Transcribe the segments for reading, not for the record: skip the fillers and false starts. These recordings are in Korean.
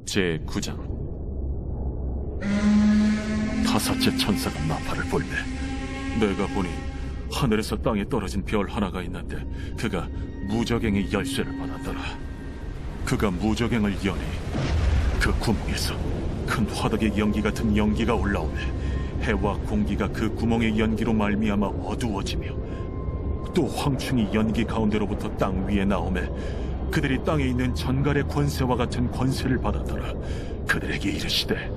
제9장. 다섯째 천사가 나팔을 불매 내가 보니 하늘에서 땅에 떨어진 별 하나가 있는데 그가 무저갱의 열쇠를 받았더라. 그가 무저갱을 여니 그 구멍에서 큰 화덕의 연기 같은 연기가 올라오매 해와 공기가 그 구멍의 연기로 말미암아 어두워지며 또 황충이 연기 가운데로부터 땅 위에 나오매 그들이 땅에 있는 전갈의 권세와 같은 권세를 받았더라. 그들에게 이르시되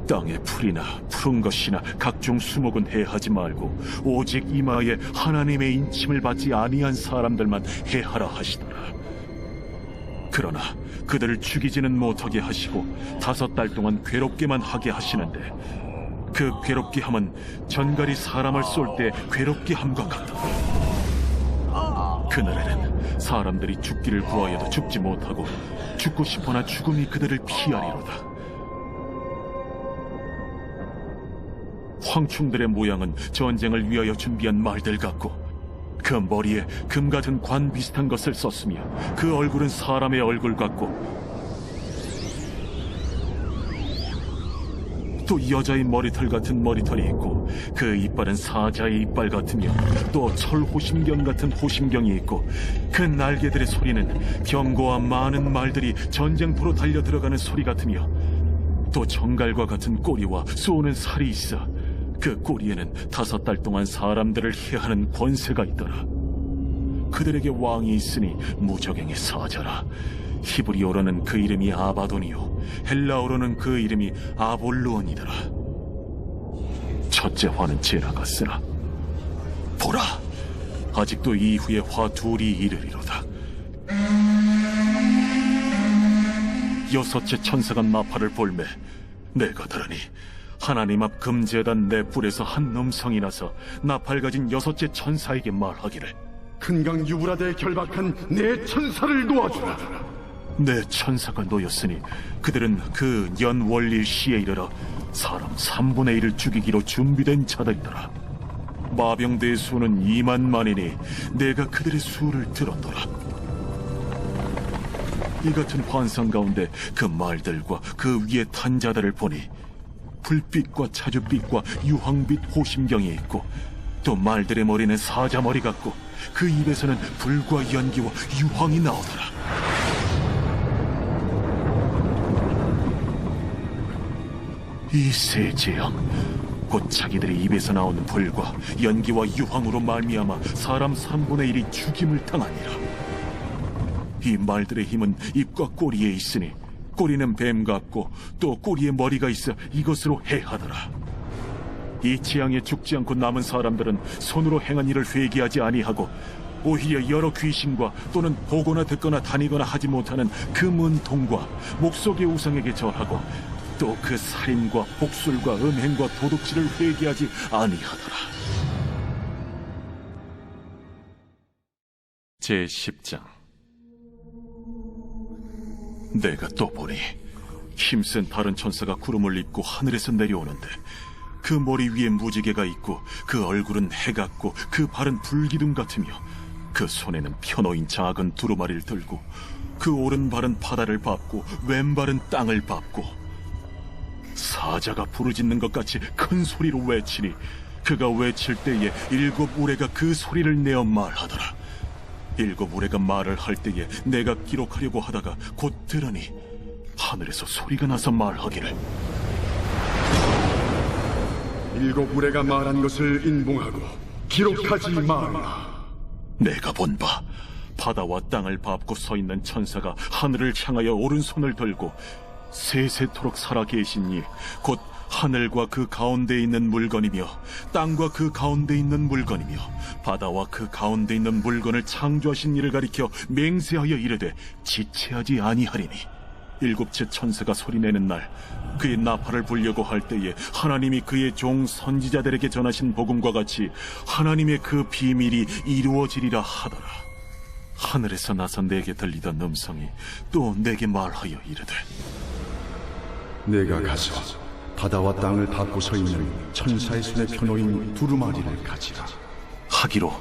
땅의 풀이나 푸른 것이나 각종 수목은 해하지 말고 오직 이마에 하나님의 인침을 받지 아니한 사람들만 해하라 하시더라. 그러나 그들을 죽이지는 못하게 하시고 5달 동안 괴롭게만 하게 하시는데 그 괴롭게 함은 전갈이 사람을 쏠 때 괴롭게 함과 같더라. 그날에는 사람들이 죽기를 구하여도 죽지 못하고 죽고 싶어나 죽음이 그들을 피하리로다. 황충들의 모양은 전쟁을 위하여 준비한 말들 같고 그 머리에 금 같은 관 비슷한 것을 썼으며 그 얼굴은 사람의 얼굴 같고 또 여자의 머리털 같은 머리털이 있고 그 이빨은 사자의 이빨 같으며 또 철호심경 같은 호심경이 있고 그 날개들의 소리는 병거와 많은 말들이 전쟁터로 달려 들어가는 소리 같으며 또 정갈과 같은 꼬리와 쏘는 살이 있어 그 꼬리에는 5달 동안 사람들을 해하는 권세가 있더라. 그들에게 왕이 있으니 무저갱의 사자라. 히브리어로는 그 이름이 아바돈이요 헬라어로는 그 이름이 아볼루온이더라. 첫째 화는 지나갔으나 보라, 아직도 이후에 화 둘이 이르리로다. 여섯째 천사가 나팔을 불매 내가 들으니 하나님 앞 금제단 내 뿔에서 한 음성이 나서 나팔 가진 여섯째 천사에게 말하기를 큰강 유브라데에 결박한 내 천사를 놓아주라. 내 천사가 놓였으니 그들은 그 연월일 시에 이르러 사람 3분의 1을 죽이기로 준비된 자들이더라. 마병대의 수는 2만만이니 내가 그들의 수를 들었더라. 이 같은 환상 가운데 그 말들과 그 위에 탄 자들을 보니 불빛과 차주빛과 유황빛 호심경이 있고 또 말들의 머리는 사자 머리 같고 그 입에서는 불과 연기와 유황이 나오더라. 이 세 재앙 곧 자기들의 입에서 나오는 불과 연기와 유황으로 말미암아 사람 3분의 1이 죽임을 당하니라. 이 말들의 힘은 입과 꼬리에 있으니 꼬리는 뱀 같고 또 꼬리에 머리가 있어 이것으로 해하더라. 이 재앙에 죽지 않고 남은 사람들은 손으로 행한 일을 회개하지 아니하고 오히려 여러 귀신과 또는 보거나 듣거나 다니거나 하지 못하는 그 문통과 목석의 우상에게 절하고 또 그 살인과 복술과 음행과 도둑질을 회개하지 아니하더라. 제10장. 내가 또 보니 힘센 다른 천사가 구름을 입고 하늘에서 내려오는데 그 머리 위에 무지개가 있고 그 얼굴은 해 같고 그 발은 불기둥 같으며 그 손에는 펴놓인 작은 두루마리를 들고 그 오른발은 바다를 밟고 왼발은 땅을 밟고 사자가 부르짖는 것 같이 큰 소리로 외치니 그가 외칠 때에 7 우레가 그 소리를 내어 말하더라. 7 우레가 말을 할 때에 내가 기록하려고 하다가 곧 들으니 하늘에서 소리가 나서 말하기를 7 우레가 말한 것을 인봉하고 기록하지 말라. 내가 본 바 바다와 땅을 밟고 서 있는 천사가 하늘을 향하여 오른손을 들고 세세토록 살아계신 이 곧 하늘과 그 가운데 있는 물건이며 땅과 그 가운데 있는 물건이며 바다와 그 가운데 있는 물건을 창조하신 이를 가리켜 맹세하여 이르되 지체하지 아니하리니 7째 천사가 소리내는 날 그의 나팔을 불려고 할 때에 하나님이 그의 종 선지자들에게 전하신 복음과 같이 하나님의 그 비밀이 이루어지리라 하더라. 하늘에서 나서 내게 들리던 음성이 또 내게 말하여 이르되 내가 가서 바다와 땅을 밟고 서 있는 천사의 손에 펴놓인 두루마리를 가지라 하기로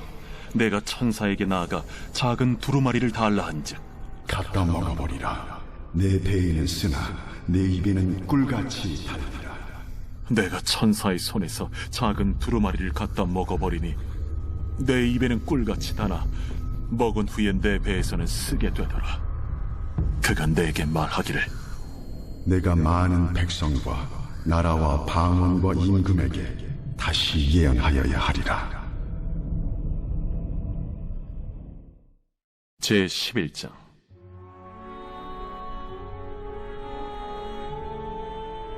내가 천사에게 나아가 작은 두루마리를 달라 한즉 갖다 먹어버리라. 내 배에는 쓰나 내 입에는 꿀같이 달리라. 내가 천사의 손에서 작은 두루마리를 갖다 먹어버리니 내 입에는 꿀같이 다나 먹은 후에 내 배에서는 쓰게 되더라. 그가 내게 말하기를 내가 많은 백성과 나라와 방언과 임금에게 다시 예언하여야 하리라. 제11장.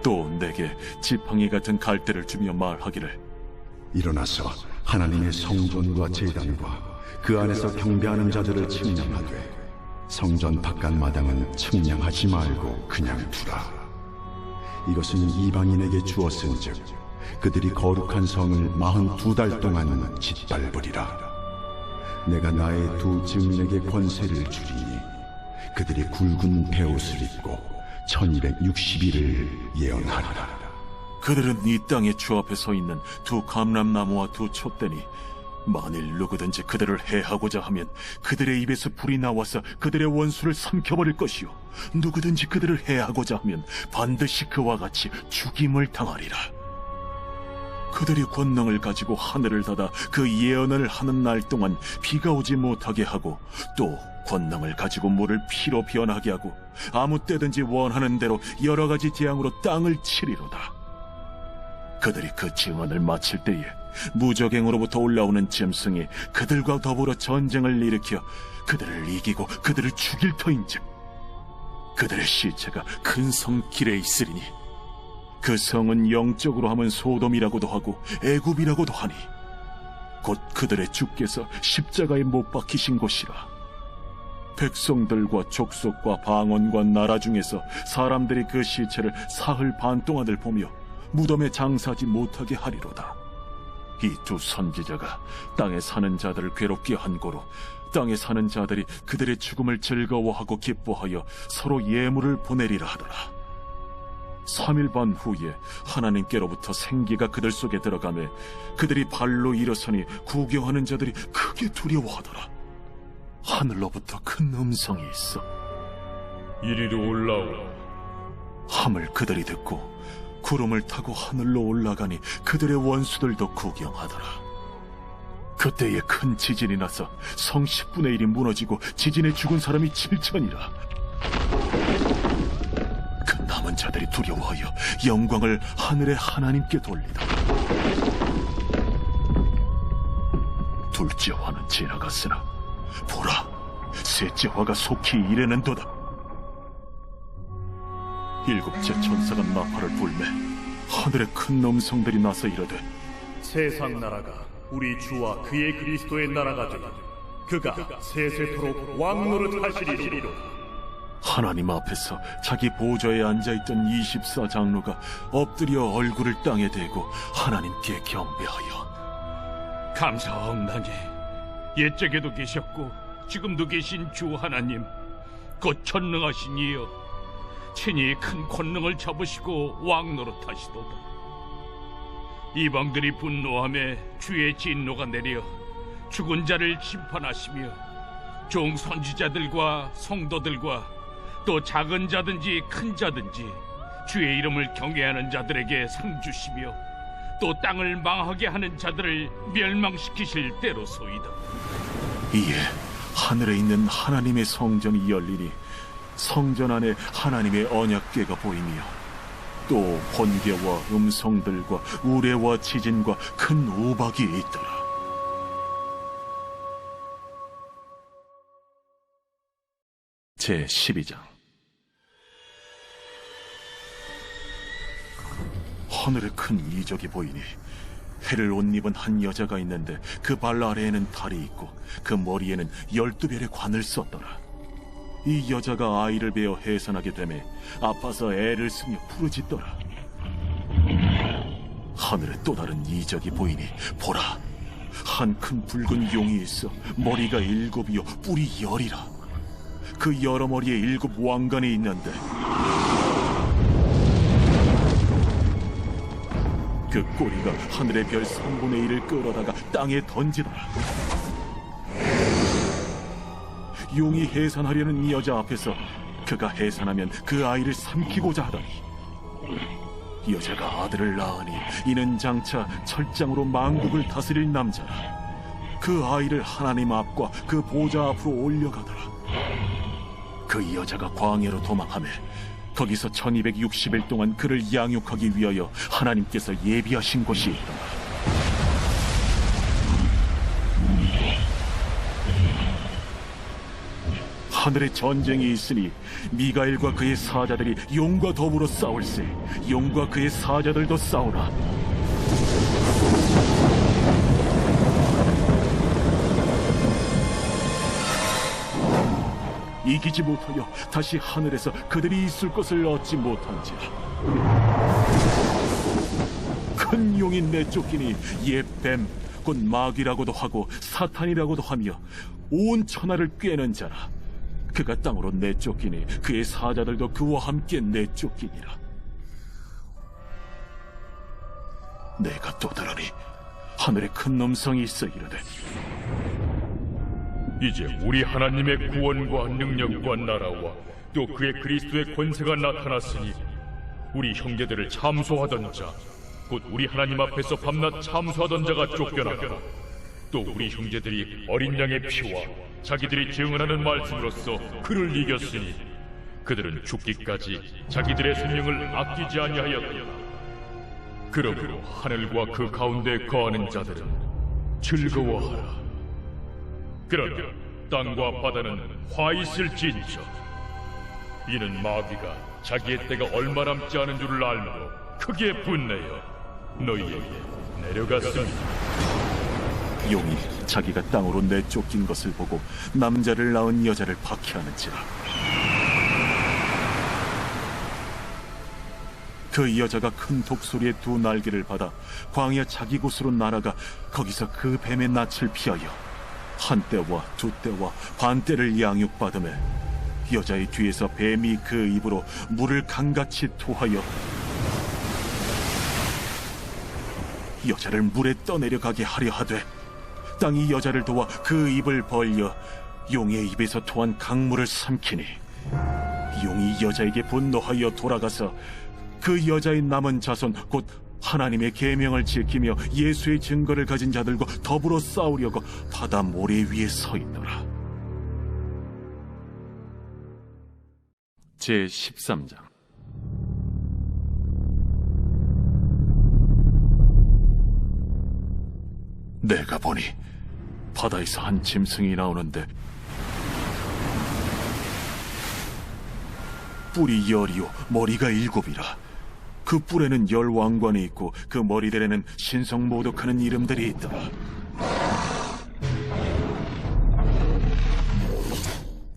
또 내게 지팡이 같은 갈대를 주며 말하기를 일어나서 하나님의 성전과 제단과 그 안에서 경배하는 자들을 측량하되 성전 바깥 마당은 측량하지 말고 그냥 두라. 이것은 이방인에게 주었은즉 그들이 거룩한 성을 42달 동안 짓밟으리라. 내가 나의 두 증인에게 권세를 주리니 그들이 굵은 베옷을 입고 1260일을 예언하리라. 그들은 이 땅의 주 앞에 서 있는 두 감람나무와 두 촛대니 만일 누구든지 그들을 해하고자 하면 그들의 입에서 불이 나와서 그들의 원수를 삼켜버릴 것이요 누구든지 그들을 해하고자 하면 반드시 그와 같이 죽임을 당하리라. 그들이 권능을 가지고 하늘을 닫아 그 예언을 하는 날 동안 비가 오지 못하게 하고 또 권능을 가지고 물을 피로 변하게 하고 아무 때든지 원하는 대로 여러 가지 재앙으로 땅을 치리로다. 그들이 그 증언을 마칠 때에 무적행으로부터 올라오는 짐승이 그들과 더불어 전쟁을 일으켜 그들을 이기고 그들을 죽일 터인즉 그들의 시체가 큰 성 길에 있으리니 그 성은 영적으로 하면 소돔이라고도 하고 애굽이라고도 하니 곧 그들의 주께서 십자가에 못 박히신 곳이라. 백성들과 족속과 방언과 나라 중에서 사람들이 그 시체를 사흘 반 동안을 보며 무덤에 장사하지 못하게 하리로다. 이 두 선지자가 땅에 사는 자들을 괴롭게 한 고로 땅에 사는 자들이 그들의 죽음을 즐거워하고 기뻐하여 서로 예물을 보내리라 하더라. 3일 반 후에 하나님께로부터 생기가 그들 속에 들어가매 그들이 발로 일어서니 구경하는 자들이 크게 두려워하더라. 하늘로부터 큰 음성이 있어 이리로 올라오라. 함을 그들이 듣고 구름을 타고 하늘로 올라가니 그들의 원수들도 구경하더라. 그때에 큰 지진이 나서 성 10분의 1이 무너지고 지진에 죽은 사람이 7천이라. 그 남은 자들이 두려워하여 영광을 하늘의 하나님께 돌리더라. 둘째 화는 지나갔으나 보라, 셋째 화가 속히 이르는도다. 일곱째 천사가 나팔을 불매 하늘에 큰 음성들이 나서 이르되 세상 나라가 우리 주와 그의 그리스도의 나라가 되니 그가 세세토록 왕노릇 하시리로다. 하나님 앞에서 자기 보좌에 앉아있던 24장로가 엎드려 얼굴을 땅에 대고 하나님께 경배하여 감사하옵나니 옛적에도 계셨고 지금도 계신 주 하나님 곧 전능하신 이여 친히 큰 권능을 잡으시고 왕노릇하시도다. 이방들이 분노하며 주의 진노가 내려 죽은 자를 심판하시며 종 선지자들과 성도들과 또 작은 자든지 큰 자든지 주의 이름을 경외하는 자들에게 상 주시며 또 땅을 망하게 하는 자들을 멸망시키실 때로소이다. 이에 하늘에 있는 하나님의 성전이 열리니 성전 안에 하나님의 언약궤가 보이며 또 번개와 음성들과 우레와 지진과 큰 우박이 있더라. 제12장. 하늘에 큰 이적이 보이니 해를 옷 입은 한 여자가 있는데 그 발 아래에는 달이 있고 그 머리에는 12별의 관을 썼더라. 이 여자가 아이를 베어 해산하게 되매 아파서 애를 쓰며 부르짖더라. 하늘에 또 다른 이적이 보이니 보라, 한 큰 붉은 용이 있어 머리가 7이요 뿔이 10이라. 그 여러 머리에 7 왕관이 있는데 그 꼬리가 하늘의 별 3분의 1을 끌어다가 땅에 던지더라. 용이 해산하려는 이 여자 앞에서 그가 해산하면 그 아이를 삼키고자 하더니 여자가 아들을 낳으니 이는 장차 철장으로 만국을 다스릴 남자라. 그 아이를 하나님 앞과 그 보좌 앞으로 올려가더라. 그 여자가 광야로 도망하며 거기서 1260일 동안 그를 양육하기 위하여 하나님께서 예비하신 곳이 있더라. 하늘에 전쟁이 있으니 미가엘과 그의 사자들이 용과 더불어 싸울세. 용과 그의 사자들도 싸우나 이기지 못하여 다시 하늘에서 그들이 있을 것을 얻지 못한지라. 큰 용이 내쫓기니 옛 뱀 곧 마귀라고도 하고 사탄이라고도 하며 온 천하를 꿰는 자라. 그가 땅으로 내쫓기니 그의 사자들도 그와 함께 내쫓기니라. 내가 또 들으니 하늘에 큰 음성이 있어 이르되, 이제 우리 하나님의 구원과 능력과 나라와 또 그의 그리스도의 권세가 나타났으니 우리 형제들을 참소하던 자, 곧 우리 하나님 앞에서 밤낮 참소하던 자가 쫓겨나고 또 우리 형제들이 어린 양의 피와 자기들이 증언하는 말씀으로써 그를 이겼으니 그들은 죽기까지 자기들의 생명을 아끼지 아니하였다. 그러므로 하늘과 그 가운데 거하는 자들은 즐거워하라. 그러나 땅과 바다는 화 있을진저. 이는 마귀가 자기의 때가 얼마 남지 않은 줄을 알므로 크게 분내어 너희에게 내려갔습니다. 용이 자기가 땅으로 내쫓긴 것을 보고 남자를 낳은 여자를 박해하는지라. 그 여자가 큰 독소리의 두 날개를 받아 광야 자기 곳으로 날아가 거기서 그 뱀의 낯을 피하여 한때와 두때와 반때를 양육받으며 여자의 뒤에서 뱀이 그 입으로 물을 강같이 토하여 여자를 물에 떠내려가게 하려 하되 땅이 여자를 도와 그 입을 벌려 용의 입에서 토한 강물을 삼키니 용이 여자에게 분노하여 돌아가서 그 여자의 남은 자손 곧 하나님의 계명을 지키며 예수의 증거를 가진 자들과 더불어 싸우려고 바다 모래 위에 서 있더라. 제13장. 내가 보니 바다에서 한 짐승이 나오는데 뿔이 10이요 머리가 7이라. 그 뿔에는 10왕관이 있고 그 머리들에는 신성모독하는 이름들이 있더라.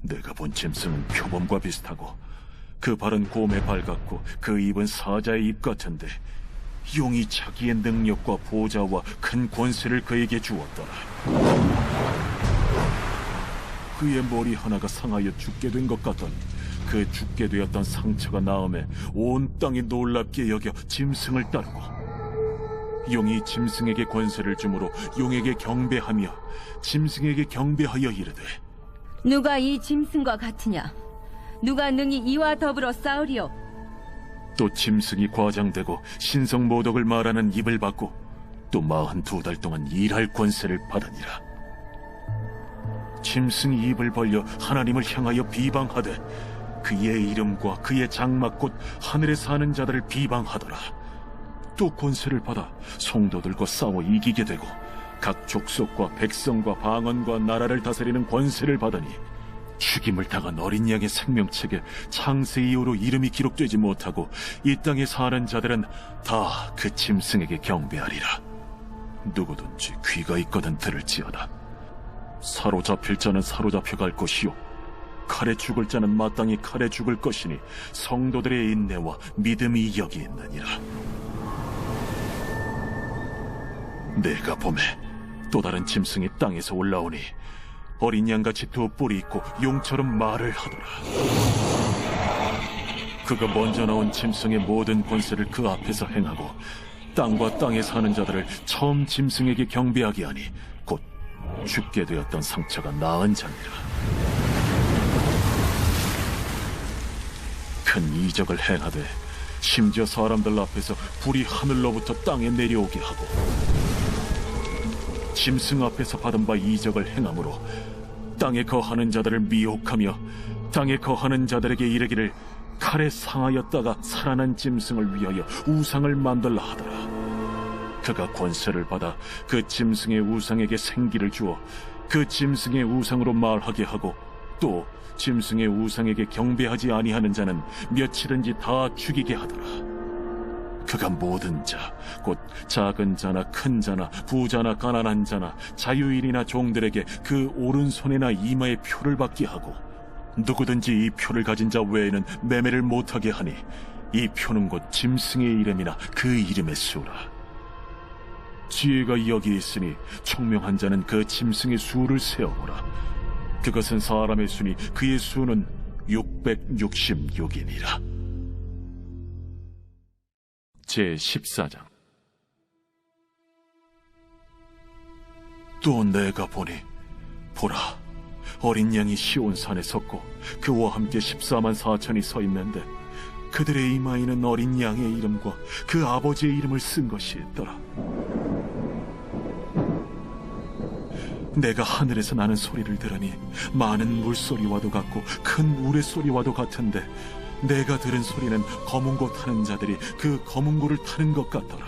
내가 본 짐승은 표범과 비슷하고 그 발은 곰의 발 같고 그 입은 사자의 입 같은데 용이 자기의 능력과 보좌와 큰 권세를 그에게 주었더라. 그의 머리 하나가 상하여 죽게 된 것 같더니 그 죽게 되었던 상처가 나음에 온 땅이 놀랍게 여겨 짐승을 따르고 용이 짐승에게 권세를 주므로 용에게 경배하며 짐승에게 경배하여 이르되, 누가 이 짐승과 같으냐? 누가 능히 이와 더불어 싸우리요? 또 짐승이 과장되고 신성모독을 말하는 입을 받고 또 42달 동안 일할 권세를 받으니라. 짐승이 입을 벌려 하나님을 향하여 비방하되 그의 이름과 그의 장막 곧 하늘에 사는 자들을 비방하더라. 또 권세를 받아 성도들과 싸워 이기게 되고 각 족속과 백성과 방언과 나라를 다스리는 권세를 받으니 죽임을 당한 어린 양의 생명책에 창세 이후로 이름이 기록되지 못하고 이 땅에 사는 자들은 다 그 짐승에게 경배하리라. 누구든지 귀가 있거든 들을지어다. 사로잡힐 자는 사로잡혀 갈 것이요 칼에 죽을 자는 마땅히 칼에 죽을 것이니 성도들의 인내와 믿음이 여기 있느니라. 내가 보매 또 다른 짐승이 땅에서 올라오니 어린 양같이 두 뿔이 있고 용처럼 말을 하더라. 그가 먼저 나온 짐승의 모든 권세를 그 앞에서 행하고 땅과 땅에 사는 자들을 처음 짐승에게 경배하게 하니 곧 죽게 되었던 상처가 나은 자니라. 큰 이적을 행하되 심지어 사람들 앞에서 불이 하늘로부터 땅에 내려오게 하고 짐승 앞에서 받은 바 이적을 행함으로 땅에 거하는 자들을 미혹하며 땅에 거하는 자들에게 이르기를 칼에 상하였다가 살아난 짐승을 위하여 우상을 만들라 하더라. 그가 권세를 받아 그 짐승의 우상에게 생기를 주어 그 짐승의 우상으로 말하게 하고 또 짐승의 우상에게 경배하지 아니하는 자는 며칠은지 다 죽이게 하더라. 그가 모든 자, 곧 작은 자나 큰 자나 부자나 가난한 자나 자유인이나 종들에게 그 오른손이나 이마에 표를 받게 하고 누구든지 이 표를 가진 자 외에는 매매를 못하게 하니 이 표는 곧 짐승의 이름이나 그 이름의 수라. 지혜가 여기 있으니 총명한 자는 그 짐승의 수를 세어보라. 그것은 사람의 수니 그의 수는 666이니라. 제14장. 또 내가 보니 보라, 어린 양이 시온산에 섰고 그와 함께 14만 4천이 서 있는데 그들의 이마에는 어린 양의 이름과 그 아버지의 이름을 쓴 것이 있더라. 내가 하늘에서 나는 소리를 들으니 많은 물소리와도 같고 큰 우레소리와도 같은데 내가 들은 소리는 검은고 타는 자들이 그 검은고를 타는 것 같더라.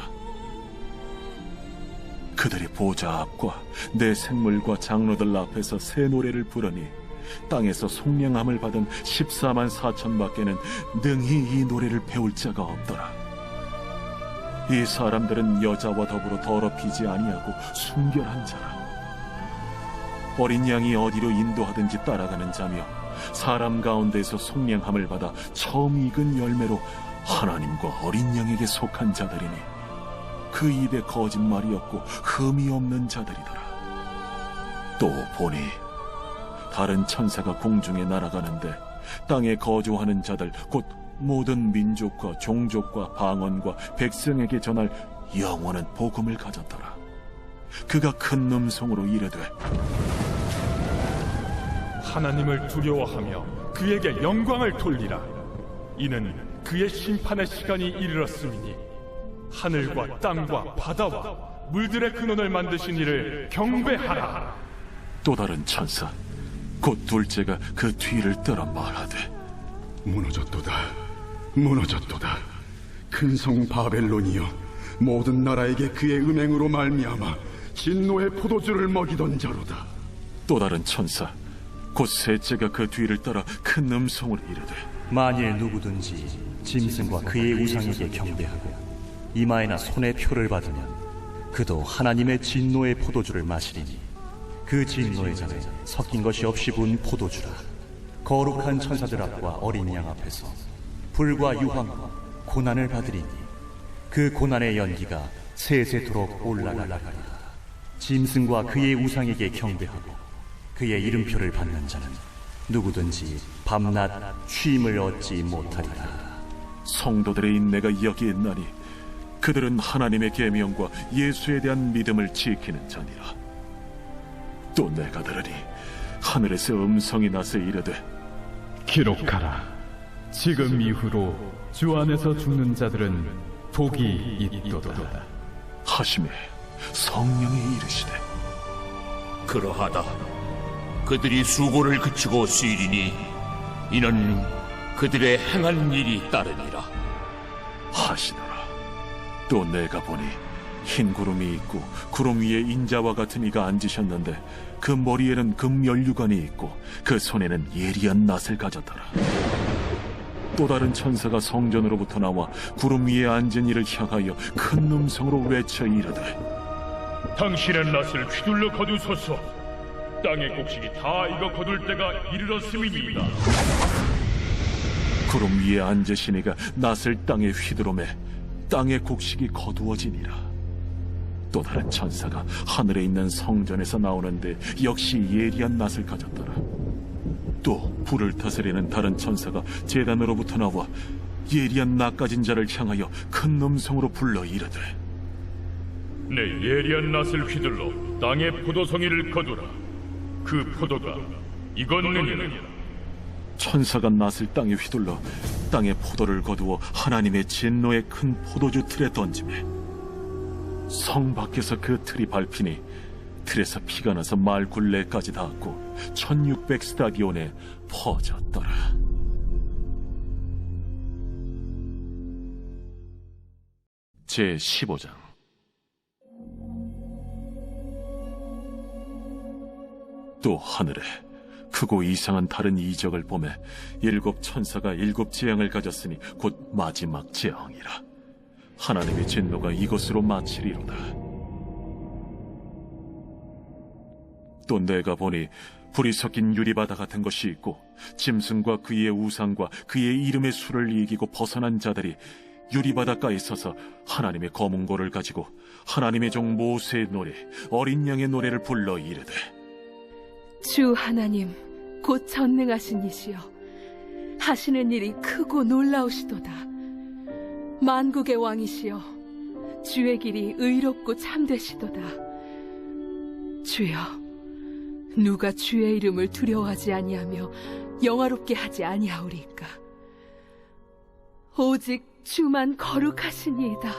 그들이 보좌 앞과 내 생물과 장로들 앞에서 새 노래를 부르니 땅에서 속량함을 받은 14만 4천 밖에는 능히 이 노래를 배울 자가 없더라. 이 사람들은 여자와 더불어 더럽히지 아니하고 순결한 자라. 어린 양이 어디로 인도하든지 따라가는 자며 사람 가운데서 속량함을 받아 처음 익은 열매로 하나님과 어린 양에게 속한 자들이니 그 입에 거짓말이 없고 흠이 없는 자들이더라. 또 보니 다른 천사가 공중에 날아가는데 땅에 거주하는 자들 곧 모든 민족과 종족과 방언과 백성에게 전할 영원한 복음을 가졌더라. 그가 큰 음성으로 이르되 하나님을 두려워하며 그에게 영광을 돌리라. 이는 그의 심판의 시간이 이르렀음이니 하늘과 땅과 바다와 물들의 근원을 만드신 이를 경배하라. 또 다른 천사 곧 둘째가 그 뒤를 따라 말하되 무너졌도다, 무너졌도다. 큰 성 바벨론이여, 모든 나라에게 그의 은행으로 말미암아 진노의 포도주를 먹이던 자로다. 또 다른 천사 곧 셋째가 그 뒤를 따라 큰 음성으로 이르되 만일 누구든지 짐승과 그의 우상에게 경배하고 이마에나 손에 표를 받으면 그도 하나님의 진노의 포도주를 마시리니 그 진노의 잔에 섞인 것이 없이 부은 포도주라. 거룩한 천사들 앞과 어린 양 앞에서 불과 유황과 고난을 받으리니 그 고난의 연기가 세세토록 올라가리라. 짐승과 그의 우상에게 경배하고 그의 이름표를 받는 자는 누구든지 밤낮 쉼을 얻지 못하리라. 성도들의 인내가 여기 있나니 그들은 하나님의 계명과 예수에 대한 믿음을 지키는 자니라. 또 내가 들으니 하늘에서 음성이 나서 이르되 기록하라. 지금 이후로 주 안에서 죽는 자들은 복이 있도다 하시매 성령이 이르시되 그러하다. 그들이 수고를 그치고 쉬리니 이는 그들의 행한 일이 따르니라 하시더라. 또 내가 보니 흰 구름이 있고 구름 위에 인자와 같은 이가 앉으셨는데 그 머리에는 금면류관이 있고 그 손에는 예리한 낫을 가졌더라. 또 다른 천사가 성전으로부터 나와 구름 위에 앉은 이를 향하여 큰 음성으로 외쳐 이르되 당신의 낫을 휘둘러 거두소서. 땅의 곡식이 다 익어 거둘 때가 이르렀음이니이다. 구름 위에 앉으신 이가 낫을 땅에 휘두르매 땅의 곡식이 거두어지니라. 또 다른 천사가 하늘에 있는 성전에서 나오는데 역시 예리한 낫을 가졌더라. 또 불을 다스리는 다른 천사가 제단으로부터 나와 예리한 낫 가진 자를 향하여 큰 음성으로 불러 이르되 내 예리한 낫을 휘둘러 땅의 포도송이를 거두라. 그 포도가 익었느니라. 천사가 낫을 땅에 휘둘러 땅에 포도를 거두어 하나님의 진노의 큰 포도주 틀에 던지매 성 밖에서 그 틀이 밟히니 틀에서 피가 나서 말 굴레까지 닿았고 1600 스타디온에 퍼졌더라. 제15장. 또 하늘에 크고 이상한 다른 이적을 보매 7 천사가 7 재앙을 가졌으니 곧 마지막 재앙이라. 하나님의 진노가 이것으로 마치리로다. 또 내가 보니 불이 섞인 유리바다 같은 것이 있고 짐승과 그의 우상과 그의 이름의 수를 이기고 벗어난 자들이 유리바닷가에 서서 하나님의 검은고를 가지고 하나님의 종 모세의 노래 어린 양의 노래를 불러 이르되 주 하나님 곧 전능하신 이시여 하시는 일이 크고 놀라우시도다. 만국의 왕이시여 주의 길이 의롭고 참되시도다. 주여 누가 주의 이름을 두려워하지 아니하며 영화롭게 하지 아니하오리까. 오직 주만 거룩하시니이다.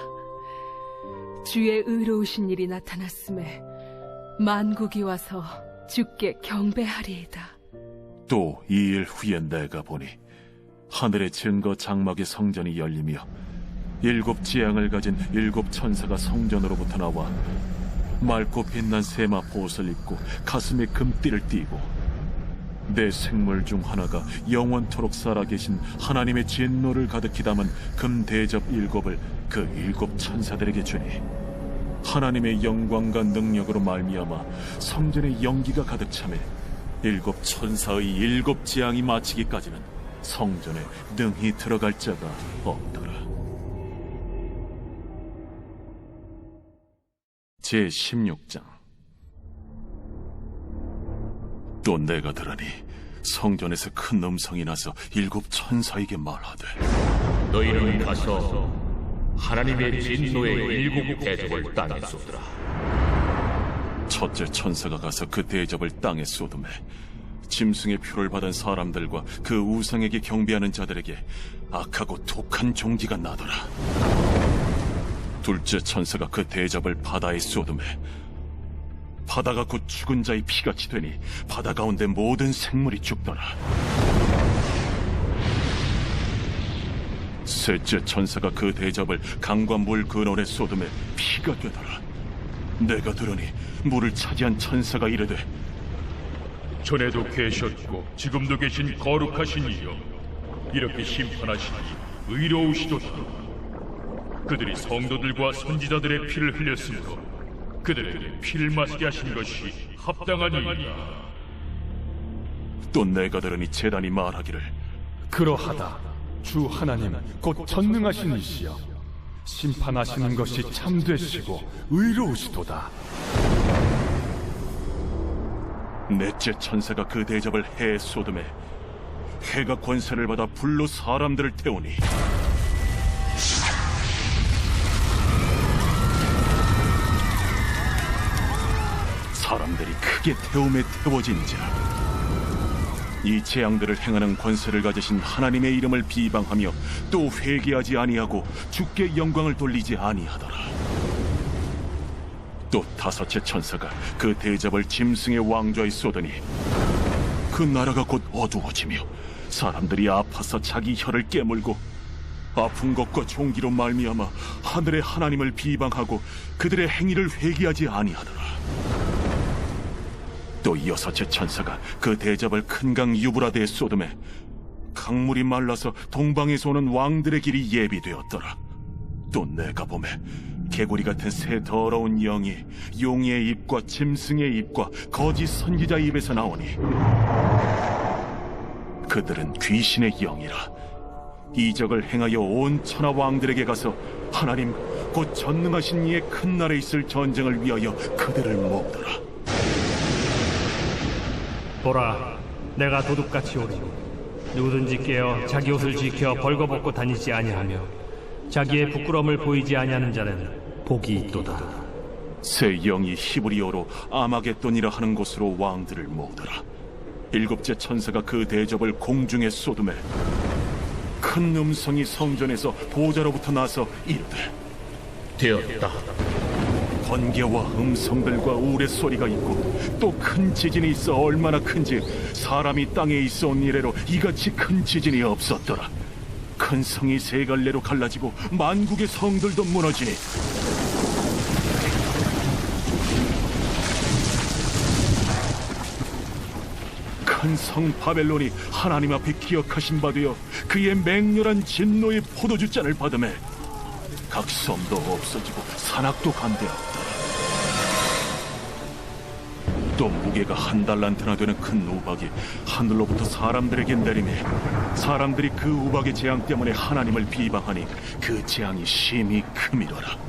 주의 의로우신 일이 나타났음에 만국이 와서 주께 경배하리이다. 또 2일 후에 내가 보니 하늘의 증거 장막의 성전이 열리며 7 재앙을 가진 7 천사가 성전으로부터 나와 맑고 빛난 세마포 옷을 입고 가슴에 금띠를 띠고 내 생물 중 하나가 영원토록 살아계신 하나님의 진노를 가득히 담은 금 대접 7을 그 7 천사들에게 주니 하나님의 영광과 능력으로 말미암아 성전의 연기가 가득 차매 7 천사의 7 재앙이 마치기까지는 성전에 능히 들어갈 자가 없더라. 제16장. 또 내가 들으니 성전에서 큰 음성이 나서 7 천사에게 말하되 너희는 가서 하나님의 진노의 7 대접을 땅에 쏟으라. 첫째 천사가 가서 그 대접을 땅에 쏟음에 짐승의 표를 받은 사람들과 그 우상에게 경배하는 자들에게 악하고 독한 종기가 나더라. 둘째 천사가 그 대접을 바다에 쏟음에 바다가 곧 죽은 자의 피같이 되니 바다 가운데 모든 생물이 죽더라. 셋째 천사가 그 대접을 강과 물 근원에 쏟음에 피가 되더라. 내가 들으니 물을 차지한 천사가 이르되 전에도 계셨고 지금도 계신 거룩하신 이여 이렇게 심판하시니 의로우시도다. 그들이 성도들과 선지자들의 피를 흘렸으므로 그들에게 피를 마시게 하신 것이 합당하니이다. 또 내가 들으니 제단이 말하기를 그러하다. 주 하나님 곧 전능하신 이시여 심판하시는 것이 참되시고 의로우시도다. 넷째 천사가 그 대접을 해에 쏟음에 해가 권세를 받아 불로 사람들을 태우니 사람들이 크게 태움에 태워진지라. 이 재앙들을 행하는 권세를 가지신 하나님의 이름을 비방하며 또 회개하지 아니하고 주께 영광을 돌리지 아니하더라. 또 다섯째 천사가 그 대접을 짐승의 왕좌에 쏟으니 그 나라가 곧 어두워지며 사람들이 아파서 자기 혀를 깨물고 아픈 것과 종기로 말미암아 하늘의 하나님을 비방하고 그들의 행위를 회개하지 아니하더라. 또 여섯째 천사가 그 대접을 큰 강 유브라데에 쏟음에 강물이 말라서 동방에서 오는 왕들의 길이 예비되었더라. 또 내가 보매 개구리 같은 새 더러운 영이 용의 입과 짐승의 입과 거짓 선지자의 입에서 나오니 그들은 귀신의 영이라. 이적을 행하여 온 천하 왕들에게 가서 하나님 곧 전능하신 이의 큰 날에 있을 전쟁을 위하여 그들을 모으더라. 보라, 내가 도둑같이 오리니 누구든지 깨어 자기 옷을 지켜 벌거벗고 다니지 아니하며 자기의 부끄러움을 보이지 아니하는 자는 복이 있도다. 새 영이 히브리어로 아마겟돈이라 하는 곳으로 왕들을 모으더라. 일곱째 천사가 그 대접을 공중에 쏟음에 큰 음성이 성전에서 보좌로부터 나서 이르되 되었다. 번개와 음성들과 우레소리가 있고 또 큰 지진이 있어 얼마나 큰지 사람이 땅에 있어온 이래로 이같이 큰 지진이 없었더라. 큰 성이 세 갈래로 갈라지고 만국의 성들도 무너지니 큰 성 바벨론이 하나님 앞에 기억하신 바 되어 그의 맹렬한 진노의 포도주 잔을 받음에 각 섬도 없어지고 산악도 간대하였다. 또 무게가 1달란트나 되는 큰 우박이 하늘로부터 사람들에게 내리매 사람들이 그 우박의 재앙 때문에 하나님을 비방하니 그 재앙이 심히 크미더라.